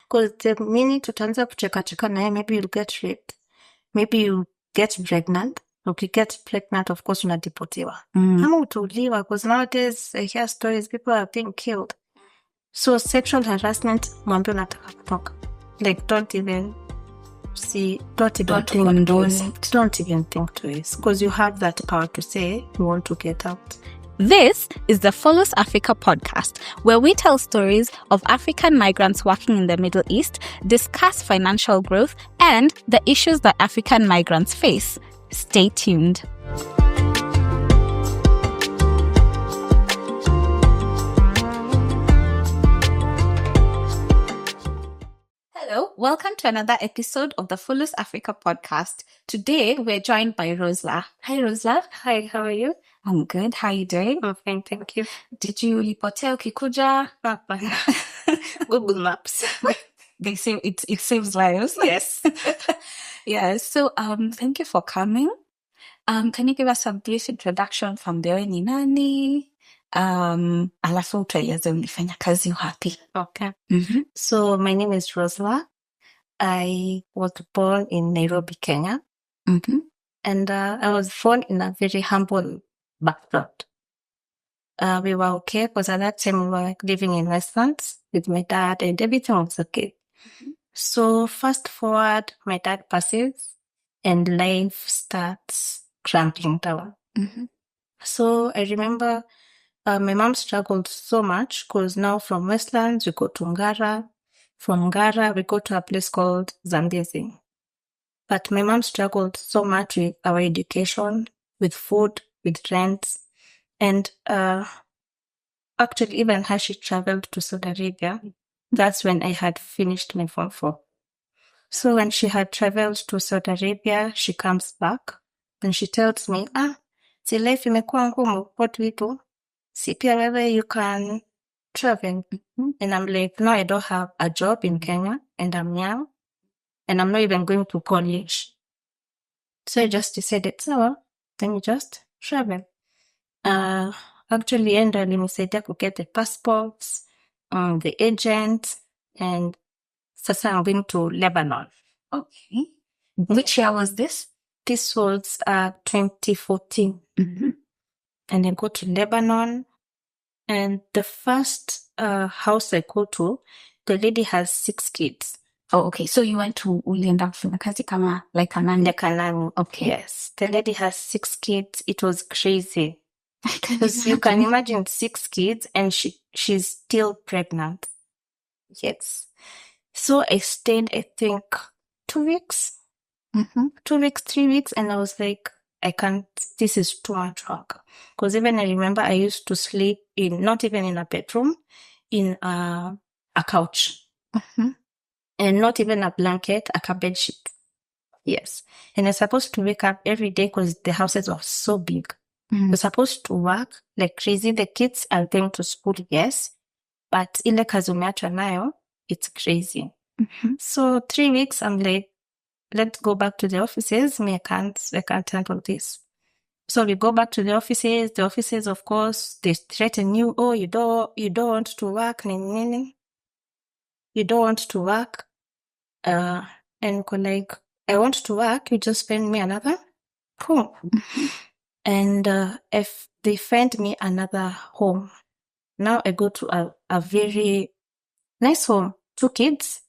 Because the minute utaanza kucheka naye, maybe you'll get raped. Maybe you get pregnant. Get pregnant, of course, unadeportiwa. Ama utauliwa, because nowadays I hear stories, people are being killed. So sexual harassment, mwambie unataka kutoka. Like, don't even think twice. Because you have that power to say you want to get out. This is the Fulus Africa podcast, where we tell stories of African migrants working in the Middle East, discuss financial growth, and the issues that African migrants face. Stay tuned. Hello, welcome to another episode of the Fulus Africa podcast. Today, we're joined by Rosler. Hi, Rosler. Hi, how are you? I'm good. How are you doing? I'm fine, thank you. Did you lipotea ukikuja? Google Maps. They say it saves lives. Yes. Yeah. So, thank you for coming. Can you give us a brief introduction from wewe ni nani? Alafu tueleze ulifanya kazi wapi. Okay. So my name is Rosler. I was born in Nairobi, Kenya. And I was born in a very humble background. We were okay because at that time we were living in Westlands with my dad and everything was okay. So fast forward, my dad passes and life starts crumbling down. So I remember my mom struggled so much because now from Westlands we go to Ngara. From Ngara we go to a place called Zambezi. But my mom struggled so much with our education, with food, with rent. And actually even how she traveled to Saudi Arabia, that's when I had finished my Form 4. So when she had traveled to Saudi Arabia, she comes back and she tells me, si life imekuwa ngumu, what do we do? Si pia wewe you can travel. And I'm like, no, I don't have a job in Kenya and I'm young and I'm not even going to college. So I just decided, so then you just travel. Actually, enda alinisaidia to get the passports, the agent, and sasa I'm going to Lebanon. Okay. Which year was this? This was 2014. And I go to Lebanon, and the first house I go to, the lady has 6 kids. Oh, okay. So you went to ulienda kufanya kazi kama like a nanny? Like a nanny. Okay. Yes. The lady has 6 kids. It was crazy. Because you can imagine 6 kids and she's still pregnant. Yes. So I stayed, I think, 2 weeks. 2 weeks, 3 weeks. And I was like, I can't, this is too much work. Because even I remember I used to sleep in, not even in a bedroom, in a couch. And not even a blanket, like a bed sheet. Yes. And I'm supposed to wake up every day because the houses were so big. We're supposed to work like crazy. The kids are going to school, yes. But ile kazi umeachwa nayo, it's crazy. So 3 weeks, I'm like, let's go back to the offices. I can't handle this. So we go back to the offices. The offices, of course, they threaten you. Oh, you don't want to work. You don't want to work. And like, I want to work. You just find me another home. And if they find me another home, now I go to a very nice home. 2 kids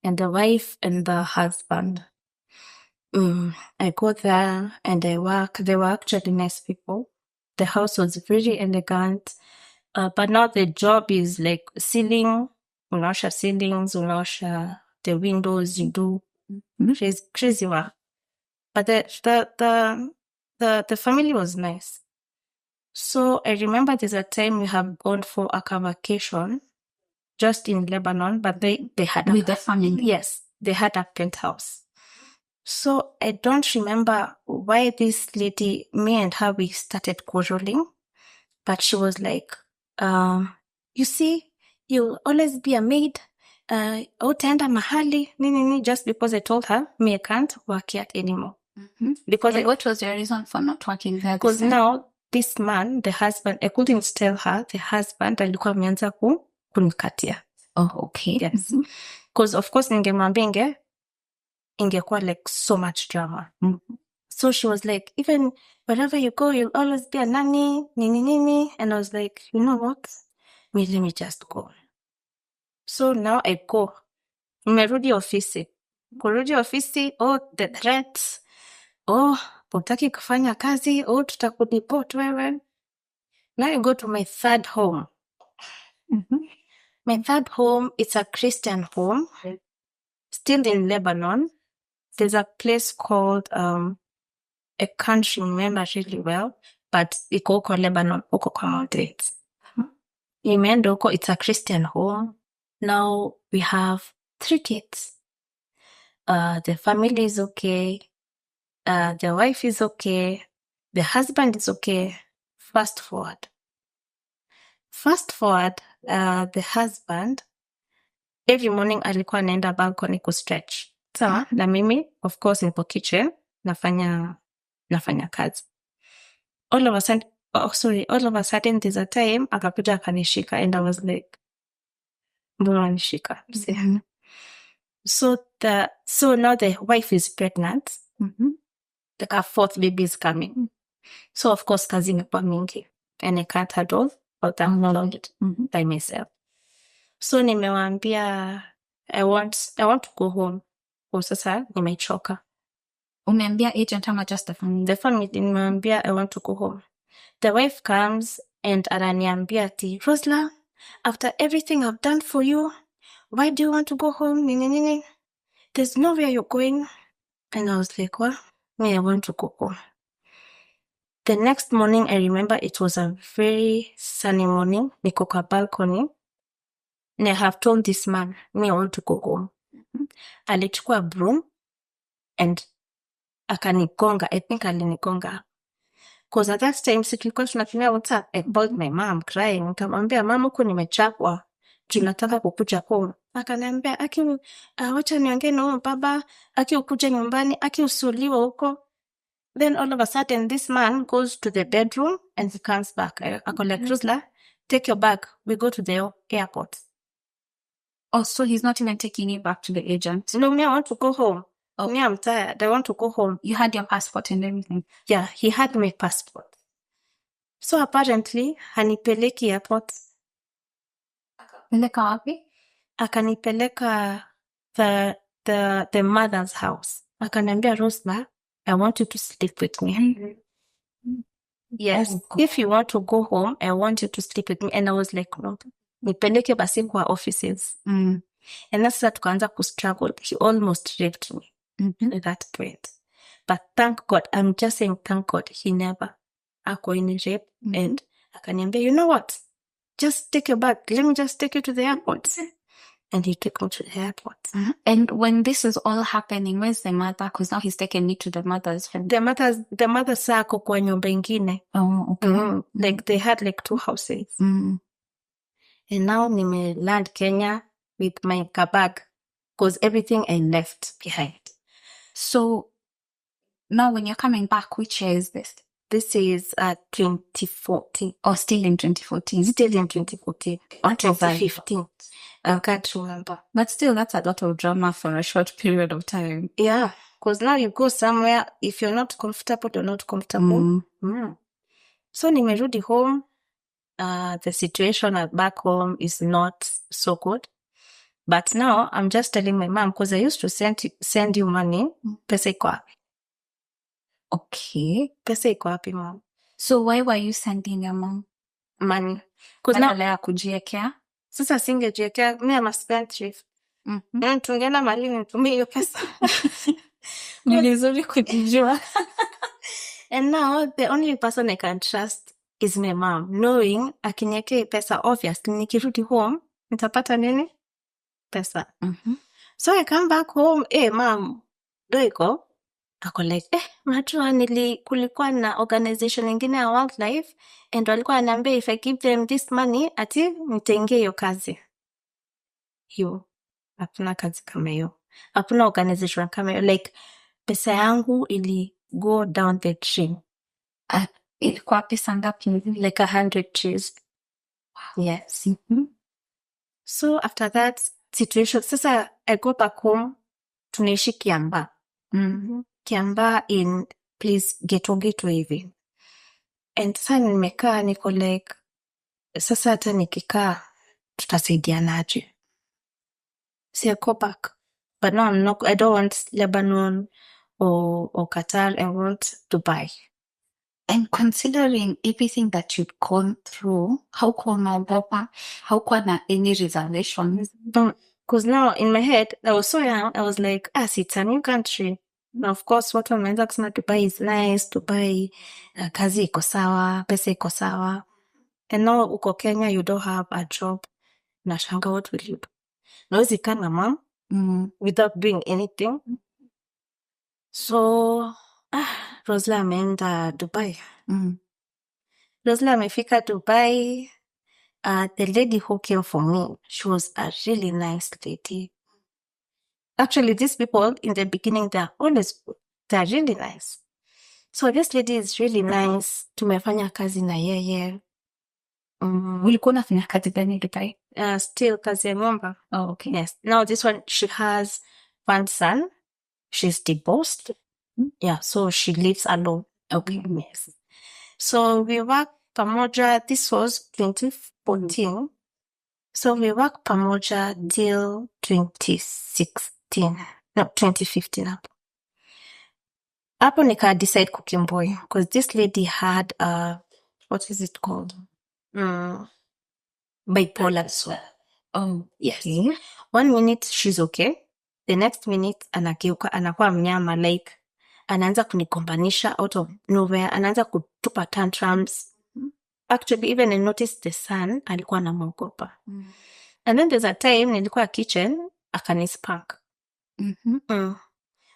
and the wife and the husband. I go there and I work. They were actually nice people. The house was very elegant. But now the job is like ceiling, unaosha ceilings, unaosha the windows, you do crazy work. But the family was nice. So I remember there's a time we have gone for a vacation just in Lebanon, but they had with the family. Yes, they had a penthouse. So I don't remember why this lady, me and her, we started quarreling. But she was like, you see, you'll always be a maid. Utaenda mahali, nini, just because I told her, me, I can't work yet anymore. Because what was your reason for not working there? Because now, this man, the husband, I couldn't tell her, the husband, alikuwa ameanza kunikatia. Oh, okay. Yes. Because of course ningemwambia ingekuwa like so much drama. So she was like, even wherever you go, you'll always be a nanny, nini. And I was like, you know what? Let me just go. So now I go. Nimerudi ofisi. Kurudi ofisi, the threats. Hutaki kufanya kazi. Tutakudeport wewe. Now I go to my third home. My third home, it's a Christian home. Still in Lebanon. There's a place called, I can't remember really well, but iko huko Lebanon, huko kwa mountains. Nimeenda huko, it's a Christian home. Now we have 3 kids. The family is okay. The wife is okay. The husband is okay. Fast forward, the husband, every morning alikuwa anaenda balcony kustretch. Sawa, na mimi, of course, nipo kitchen, nafanya kazi. All of a sudden, there's a time, akakuja akanishika, and I was like, mbona wanishika? So now the wife is pregnant. Like our 4th baby is coming. So of course, kazi imekuwa mingi. And I can't handle all that by myself. So nimewambia, I want to go home. Kwa sasa nimechoka. Umeambia agent ama just the family? The family, nimewambia I want to go home. The wife comes and ananiambia ati, Rosler, after everything I've done for you, why do you want to go home? Nini. There's nowhere you're going. And I was like, what? I want to go home. The next morning, I remember it was a very sunny morning. Niko kwa balcony. And I have told this man, I want to go home. Alichukua broom and akanigonga. I think alinigonga. Because at that time, tulikuwa tunatumia WhatsApp. I called my mom crying. Nikamwambia, mama, huko nimechapwa. Tunataka kukuja home. Akaniambia, wacha niongee na huyo baba, ukuje nyumbani, usuliwe huko. Then all of a sudden, this man goes to the bedroom and he comes back. Ako like, Rosler, take your bag. We go to the airport. Oh, so he's not even taking you back to the agent? No, I want to go home. Me, I'm tired. I want to go home. You had your passport and everything? Yeah, he had my passport. So apparently, hanipeleki airport. Peleka wapi? Akanipeleka the mother's house. Akaniambia, Rosler, I want you to sleep with me. Yes, if you want to go home, I want you to sleep with me. And I was like, no, nipeleke basi kwa offices. And that's that tukaanza struggle. He almost raped me at that point. But thank God, I'm just saying thank God, he never ako in rape. And akaniambia, you know what? Just take your bag. Let me just take you to the airport. And he took me to the airport. And when this is all happening, where's the mother? Because now he's taken me to the mother's home. The mother saa ako kwa nyumba ingine. Oh, okay. Like they had like 2 houses. And now nime land Kenya with my bag. Because everything I left behind. So now when you're coming back, which year is this? This is 2014. Oh, still in 2014? Still in 2014. Or 2015. I can't remember. But still, that's a lot of drama for a short period of time. Yeah. Because now you go somewhere, if you're not comfortable, you're not comfortable. So nimerudi home. The situation back home is not so good. But now, I'm just telling my mom, because I used to send you money. Pesa iko wapi? Okay. Pesa iko wapi, mom? So why were you sending your mom money? Because now ya kujiekea. Sasa singejiekea, me I'm a spendthrift. Tungeenda mali nitumie hiyo pesa. Ni vizuri kujijua. And now the only person I can trust is my mom, knowing akiniekea pesa, obviously nikirudi home nitapata nini? Pesa. So I come back home, mom, doiko. Ako like, unajua kulikuwa na organization ingine ya wildlife and walikuwa wananiambia if I give them this money ati nitaingia hiyo kazi. Hiyo hakuna kazi kama hiyo. Hakuna organization kama hiyo. Like pesa yangu ili go down the drain. Ilikuwa pesa ngapi? Like 100 trees. Wow. Yes. Mm-hmm. So after that situation, sasa I go back home, tunaishi Kiamba. Kiamba in place ghetto hivi. And sasa nimekaa niko like, sasa hata nikikaa tutasaidianaje? So I go back. But now I don't want Lebanon or Qatar. I want Dubai. And considering everything that you'd gone through, how come any reservations? Because now in my head, I was so young, I was like, it's a new country. Now, of course, what wameanza kusema Dubai is nice, Dubai, kazi iko sawa, pesa iko sawa. And now uko Kenya, you don't have a job. Nashanga, what will you do? Nawezi kaa na mom without doing anything. So, Rosler ameenda Dubai. Rosler amefika Dubai. The lady who came for me, she was a really nice lady. Actually, these people in the beginning, they're really nice. So this lady is really nice. Tumefanya kazi na yeye. Ulikuwa unafanya kazi gani Dubai? Still kazi ya nyumba. Oh, okay. Yes. Now this one, she has one son. She's divorced. Yeah, so she lives alone. Okay. Yes. So we work pamoja. This was 2014. So we work pamoja till 2016. No, 2015. Hapo nika decide kukimboi. Because this lady had, what is it called? Bipolar. So. Oh, yes. Okay. 1 minute she's okay. The next minute anageuka, anakuwa mnyama, like anaanza kunigombanisha out of nowhere, anaanza kutupa tantrums. Actually, even I noticed the son alikuwa anamuogopa. And then there's a time nilikuwa kitchen, akanispank.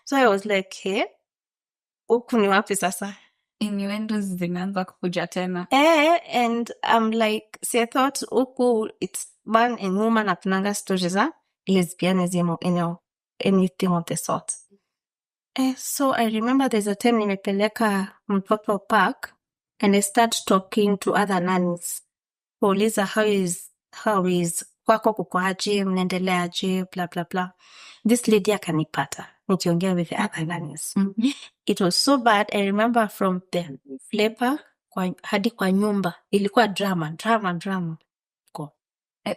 So I was like, hey, huku ni wapi sasa? Innuendos zimeanza kukuja tena. And I'm like, I thought huku it's man and woman hatunanga stories za lesbianism or anything of the sort. So I remember there's a time nimepeleka mtoto park and I start talking to other nannies. Kuuliza how is kwako kukoaje, mnaendeleaje, blah blah blah. This lady akanipata nikiongea with the other nannies. It was so bad. I remember from the flavor hadi kwa nyumba ilikuwa drama. Go.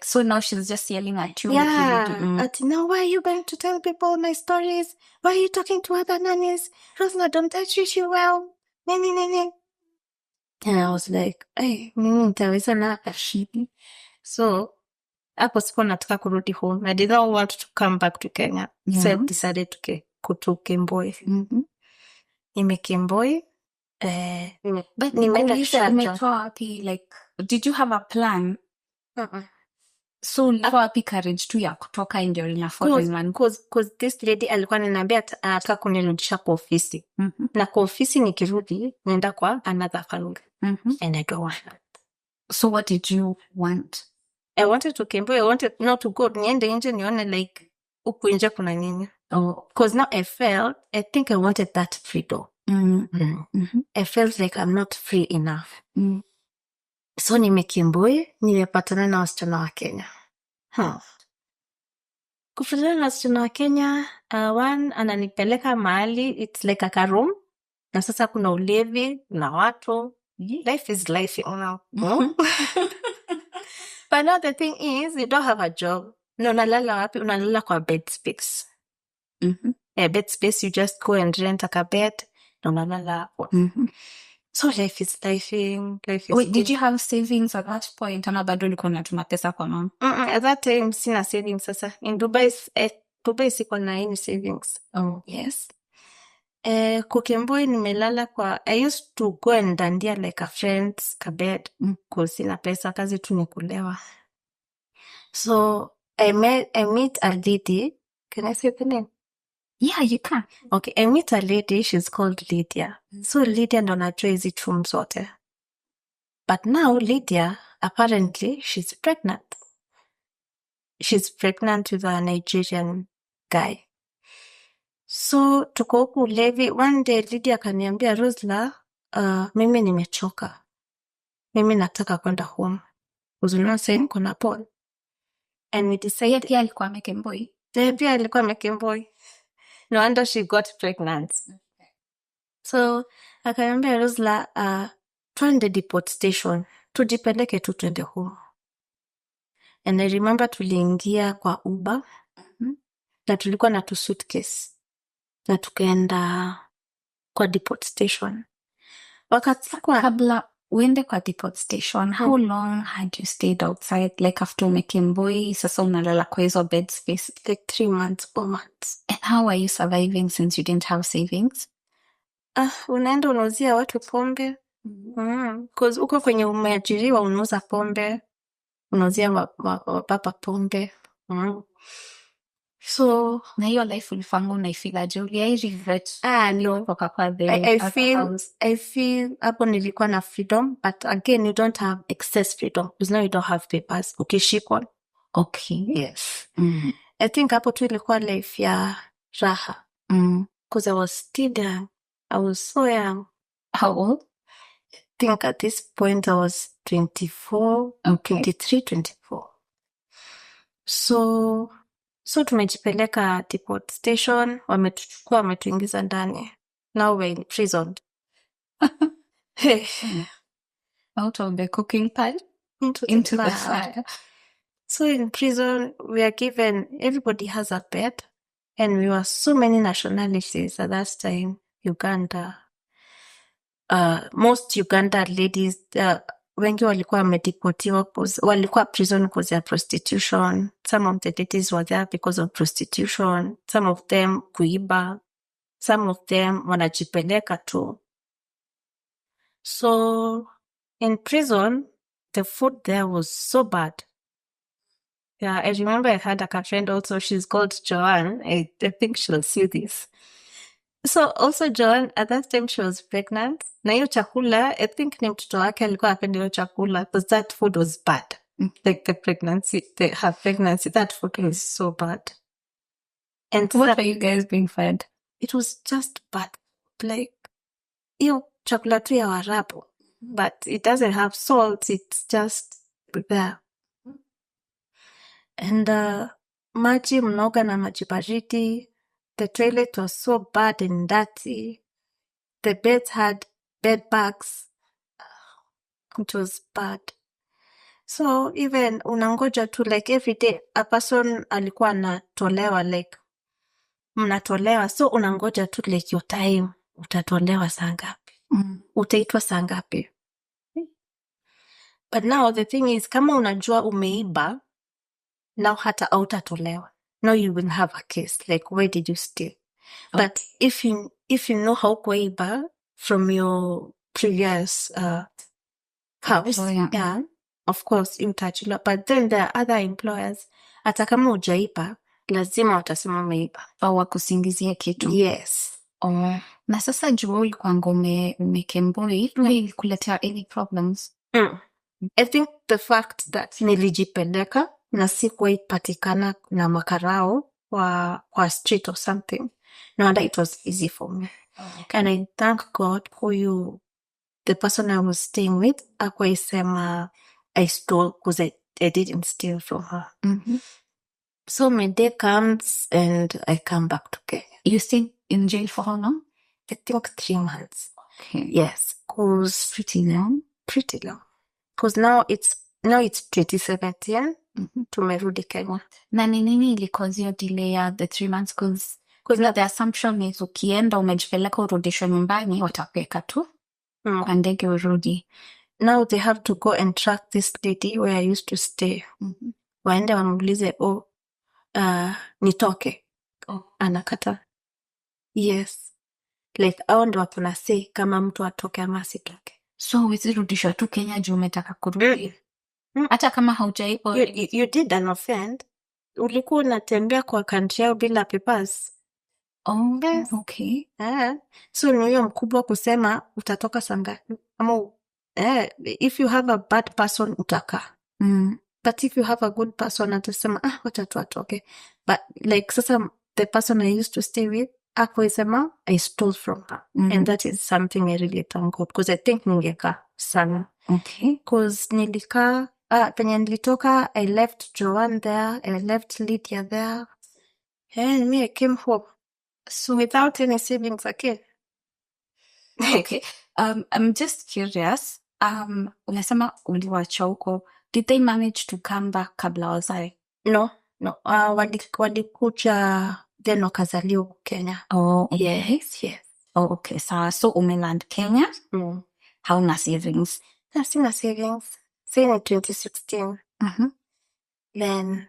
So now she's just yelling at you. Yeah. Now why are you going to tell people my stories? Why are you talking to other nannies? Rosler, don't I treat you well? And I was like, hey, mimi nitaweza na shibi. So, hapo sipo nataka kurudi home. I did not want to come back to Kenya. So I decided to Kimboi. Nimekimboi. But umetoa wapi, like, did you have a plan? So ulitoa wapi courage tu ya kutoka ndio ina foreign man? Cause this lady alikuwa ananiambia ataka kunirudisha kwa ofisi. Na kwa ofisi nikirudi naenda kwa another family. And I don't want that. So what did you want? I wanted to Kimboi. I wanted not to go. Niende nje nione like huku nje kuna nini. Because now I think I wanted that freedom. I felt like I'm not free enough. So nimekimboi, nimepatana na wasichana wa Kenya. Kupatana na wasichana wa Kenya, one ananipeleka mahali, it's like a room. Na sasa kuna ulevi, na watu. Life is life, you know. But now the thing is, you don't have a job. No, unalala wapi? Unalala kwa bed space. Bed space, you just go and rent a bed. No, unalala hapo. So life is life. Wait, did you have savings at that point? Ama bado ulikuwa unatuma pesa kwa mama? At that time, sina savings sasa. In Dubai siko na any savings. Oh. Yes. Kukimboi nimelala kwa, I used to go and dandia like a friend's bed. Cause sina pesa, kazi tu ni kulewa. So I meet a lady. Can I say the name? Yeah, you can. Okay, I meet a lady, she's called Lydia. So Lydia ndo najua hizi chum zote. But now Lydia, apparently, she's pregnant. She's pregnant with a Nigerian guy. So tuko huku Levi, one day Lydia akaniambia, Rosler, mimi nimechoka. Mimi nataka kwenda home. Uzunua saying kuna Paul. And we decided, Yeye alikuwa Kimboi. Pia alikuwa mekemboi. No wonder she got pregnant. So akaniambia Rosler, twende deport station, tujipeleke tu twende home. And I remember tuliingia kwa Uber na tulikuwa na tu suitcase na tukaenda kwa deport station. Wakati Kabla uende kwa deport station, how long had you stayed outside? Like after umekemboi, sasa unalala kwa hizo bed space? like 3 months, 4 months. And how are you surviving since you didn't have savings? Unaenda unauzia watu pombe. Cause uko kwenye umeajiriwa unauza pombe. Unauzia wapapa pombe. So na hiyo life ulifanga unaifilaje? I regret no. kwa I feel hapo nilikuwa na freedom, but again you don't have excess freedom because now you don't have papers. Ukishikwa. Okay. Yes. I think hapo tu ilikuwa life ya raha. Because I was still young. I was so young. How old? I think at this point I was 24, Okay. 23, 24. So tumejipeleka deport station, wametuchukua, wametuingiza ndani. Now we're in prison. Out of the cooking pot into the fire. So in prison, we are given, everybody has a bed, and we were so many nationalities at that time. Uganda. Most Uganda ladies, wengi walikuwa wamedeportiwa, walikuwa prison because of prostitution. Some of the ladies were there because of prostitution. Some of them kuiba. Some of them wanajipeleka tu. So in prison, the food there was so bad. Yeah, I remember I had a friend also, she's called Joanne. I think she'll see this. So also Joanne, at that time she was pregnant. Na hiyo chakula, I think ni mtoto wake alikuwa apende hiyo chakula because that food was bad. Like her pregnancy, that food was so bad. And what are you guys being fed? It was just bad. Like, hiyo chakula tu ya Warabu. But it doesn't have salt, it's just there. And maji mnoga na maji baridi. The toilet was so bad and dirty. The beds had bed bugs. It was bad. So even unangoja tu, like every day, a person alikuwa anatolewa, like mnatolewa. So unangoja tu, like your time, utatolewa saa ngapi. Utaitwa saa ngapi. But now the thing is, kama unajua umeiba, now hata hautatolewa. Now you will have a case, like where did you steal? Okay. But if you know how kuiba from your previous house, yeah, of course utachiliwa. But then there are other employers, hata kama hujaiba, lazima watasema umeiba au wakusingizie kitu. Yes. Na sasa juu ulikuwa umekemboi, ilikuletea any problems? I think the fact that nilijipeleka na sikuwa ipatikana na makarao kwa street or something, no wonder it was easy for me. Okay. And I thank God the person I was staying with, akwaisema I stole because I didn't steal from her. So my day comes and I come back to Kenya. You stayed in jail for how long? I think 3 months. Okay. Yes, because pretty long. Because now it's 2017. Tumerudi Kenya. Na nini ilikozi hiyo delay ya the 3 months? Because the assumption is ukienda umejipeleka urudishwe nyumbani watakuweka tu kwa ndege urudi. Now they have to go and track this lady where I used to stay. Waende wamuulize, nitoke. Anakata. Yes. Like hao ndio wapona say kama mtu atoke ama asitoke. So wizirudishwa tu Kenya juu umetaka kurudi. Hata kama haujaipo. You did an offense. Ulikuwa unatembea kwa country yao bila papers. Yes. Okay. So ni huyo mkubwa kusema utatoka sangapi. Ama if you have a bad person utaka. But if you have a good person atasema wacha tu atoke. But like sasa the person I used to stay with akwesema I stole from her. And that is something I really thank God because I think ningeka sana. Okay. Because nilika penye nilitoka, I left Joanne there, I left Lydia there. And me, I came home. So without any savings again. Okay. I'm just curious. Umesema uliwacha huko. Did they manage to come back kabla wazae? No. Walikuja then wakazaliwa huku Kenya. Oh, okay. Yes. Oh, okay. So umeland Kenya? Hauna savings? Sina savings. Say in 2016. Then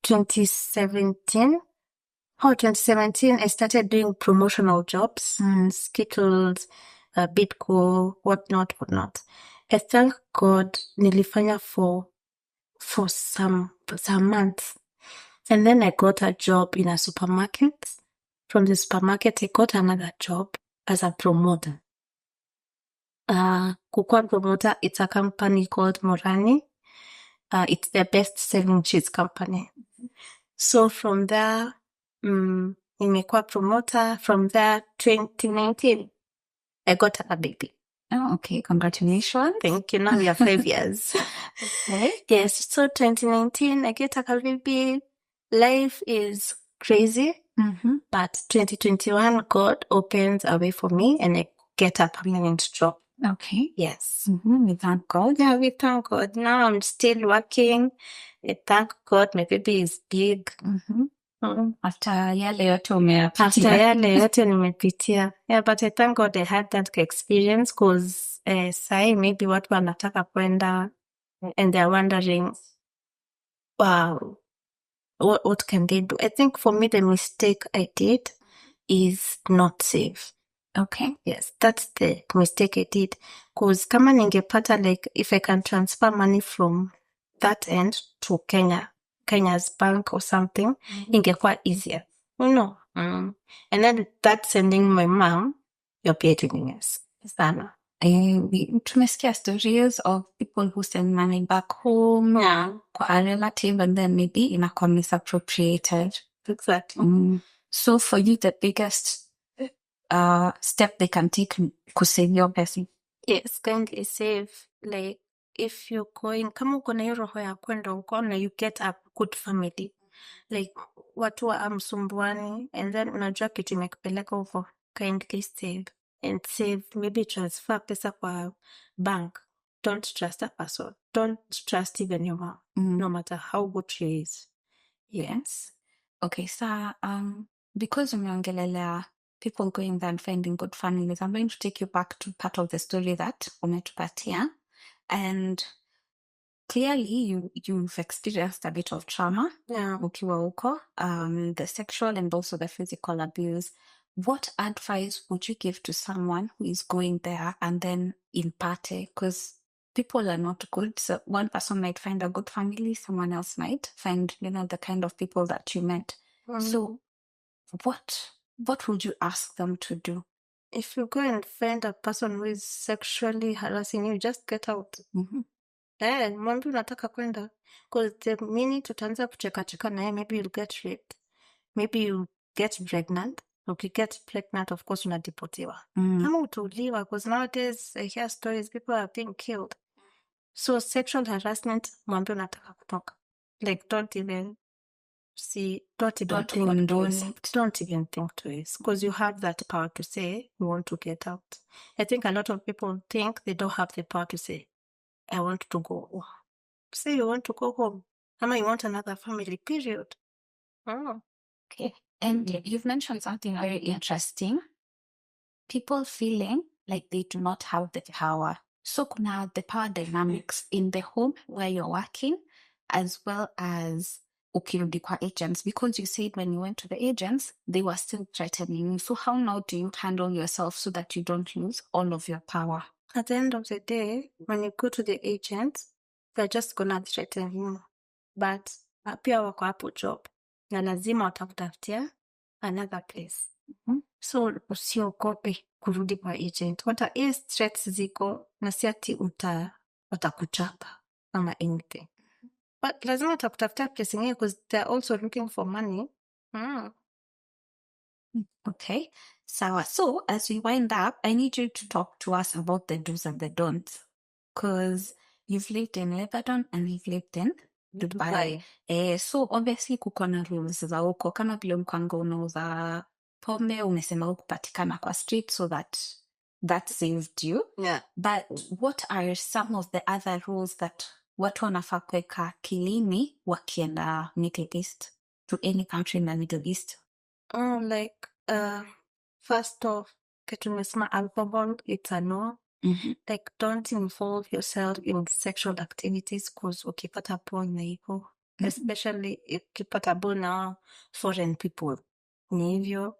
2017, I started doing promotional jobs, Skittles, Bitco, whatnot. I thank God nilifanya for some months. And then I got a job in a supermarket. From the supermarket, I got another job as a promoter. Kukua promoter, it's a company called Morani. It's the best-selling cheese company. So from there, nimekuwa promoter. From there, 2019, I got a baby. Oh, okay. Congratulations. Thank you. Now we are 5 years. Okay. Yes. So 2019, I get a baby. Life is crazy. But 2021, God opens a way for me and I get a permanent job. Okay. Yes. We thank God. Yeah, we thank God. Now I'm still working. I thank God my baby is big. After yale yote umeyapitia. After yale yote nimepitia. Yeah, but I thank God I had that experience because sai maybe watu wanataka kwenda and they're wondering, wow, what can they do? I think for me the mistake I did is not save. Okay. Yes, that's the mistake I did. Because kama ningepata, like, if I can transfer money from that end to Kenya's bank or something, ingekuwa easier. No. And then that sending my mom, you're paying us. Sana. Tumesikia stories of people who send money back home kwa a relative and then maybe inakuwa misappropriated. Exactly. So for you, the biggest step they can take to save your person? Yes, kindly save. Like, if you're going, kama uko na hiyo roho ya kwenda uko na you get a good family. Like, watu wa msumbuani, and then unajua kitu imekupeleka huko, kindly save. And save, maybe transfer pesa kwa bank. Don't trust a person. Don't trust even your mom, no matter how good she is. Yes. Okay, so because umeongelelea people going there and finding good families, I'm going to take you back to part of the story that umetupatia. And clearly you've experienced a bit of trauma ukiwa huko, the sexual and also the physical abuse. What advice would you give to someone who is going there and then in party? Because people are not good. So one person might find a good family, someone else might find, the kind of people that you met. So what would you ask them to do? If you go and find a person who is sexually harassing you, just get out. Mwambie unataka kwenda. Because the minute utaanza kucheka naye, maybe you'll get raped. Maybe you get pregnant. If you get pregnant, of course, unadeportiwa. Kama utauliwa, because nowadays I hear stories, people are being killed. So sexual harassment, mwambie unataka kutoka. Like, don't even think twice. Because you have that power to say, you want to get out. I think a lot of people think they don't have the power to say, I want to go home. Say you want to go home. Ama you want another family, period. Okay. And you've mentioned something very interesting. People feeling like they do not have the power. So kuna the power dynamics in the home where you're working, as well as ukirudi kwa agents, because you said when you went to the agents, they were still threatening you. So how now do you handle yourself so that you don't lose all of your power? At the end of the day, when you go to the agents, they're just gonna threaten you. But pia wako hapo job na lazima watakutafutia another place. So usiogope kurudi kwa agent. What are threats ziko na si ati watakuchapa ama anything. But lazima watakutafutia place ingine because they're also looking for money. Okay. So as we wind up, I need you to talk to us about the do's and the don'ts. Because you've lived in Lebanon and you've lived in Dubai. So obviously kuko na rules za huko kama vile mkwango unauza pombe umesema hukupatikana kwa street, so that saved you. Yeah. But what are some of the other rules that watu wanafaa kuweka akilini wakienda Middle East, to any country in the Middle East? Like first off, kitu nimesema alcohol, it's a no. Like don't involve yourself in sexual activities because ukipata porn na hivyo, especially ukipata porn na foreign people ni hivyo.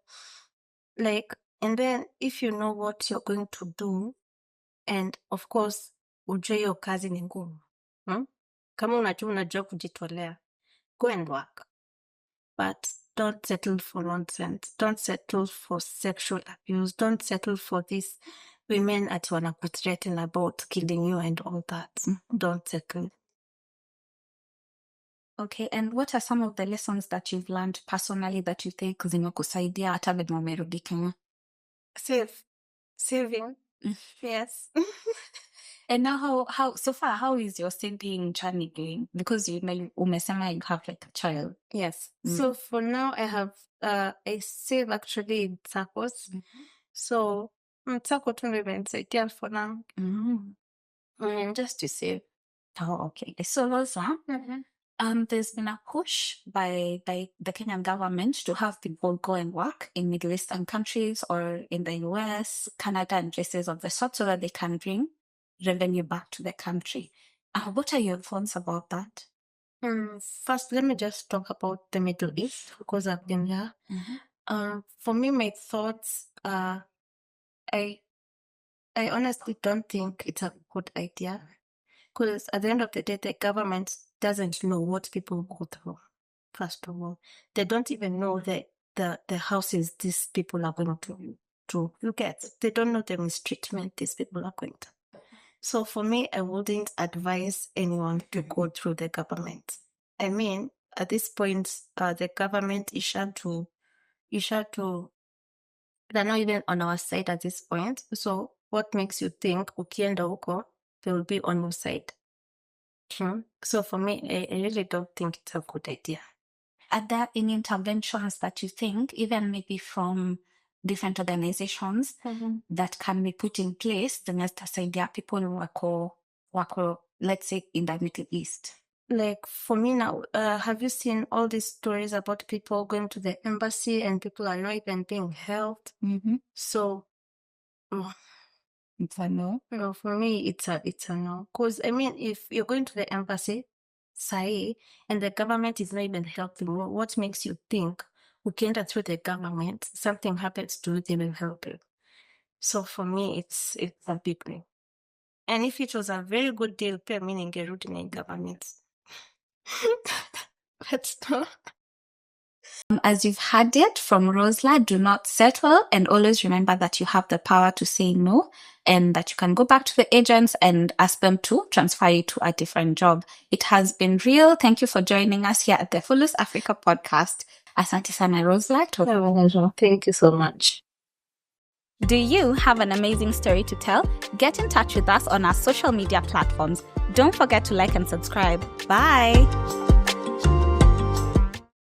Like, and then if you know what you're going to do, and of course ujue hiyo kazi ni ngumu, kama unajua kujitolea, go and work, but don't settle for nonsense. Don't settle for sexual abuse. Don't settle for these women at threaten about killing you and all that. Don't settle. Okay, and what are some of the lessons that you've learned personally that you think zimekusaidia hata venye umerudi Kenya? Saving. Yes. And now so far, how is your saving journey going? Because umesema you have like a child. Yes. So for now I have I save actually in tacos. So taco tu ndio imenisaidia for now. Just to save. Oh, okay. So Rosa, there's been a push by the Kenyan government to have people go and work in Middle Eastern countries or in the US, Canada, and places of the sort, so that they can bring revenue back to the country. What are your thoughts about that? First, let me just talk about the Middle East because I've been there. For me, my thoughts are, I honestly don't think it's a good idea because at the end of the day, the government doesn't know what people go through. First of all, they don't even know the houses these people are going to look at. They don't know the mistreatment these people are going to. So for me, I wouldn't advise anyone to go through the government. I mean, at this point, the government is sure to, they're not even on our side at this point. So what makes you think ukienda huko, they will be on your side? So for me, I really don't think it's a good idea. Are there any interventions that you think, even maybe from different organizations, that can be put in place zinasaidia people wako, let's say, in the Middle East? Like for me now, have you seen all these stories about people going to the embassy and people are not even being helped? So it's a no. No, for me, it's a no. Because I mean, if you're going to the embassy, say, and the government is not even helping, what makes you think we enter through the government, something happens to you, they will help you? So for me, it's a big thing. And if it was a very good deal, pay meaning a root in government. That's not. As you've heard it from Rosler, do not settle, and always remember that you have the power to say no, and that you can go back to the agents and ask them to transfer you to a different job. It has been real. Thank you for joining us here at the Fulus Africa podcast. Asante sana, Rosler. Thank you so much. Do you have an amazing story to tell? Get in touch with us on our social media platforms. Don't forget to like and subscribe. Bye.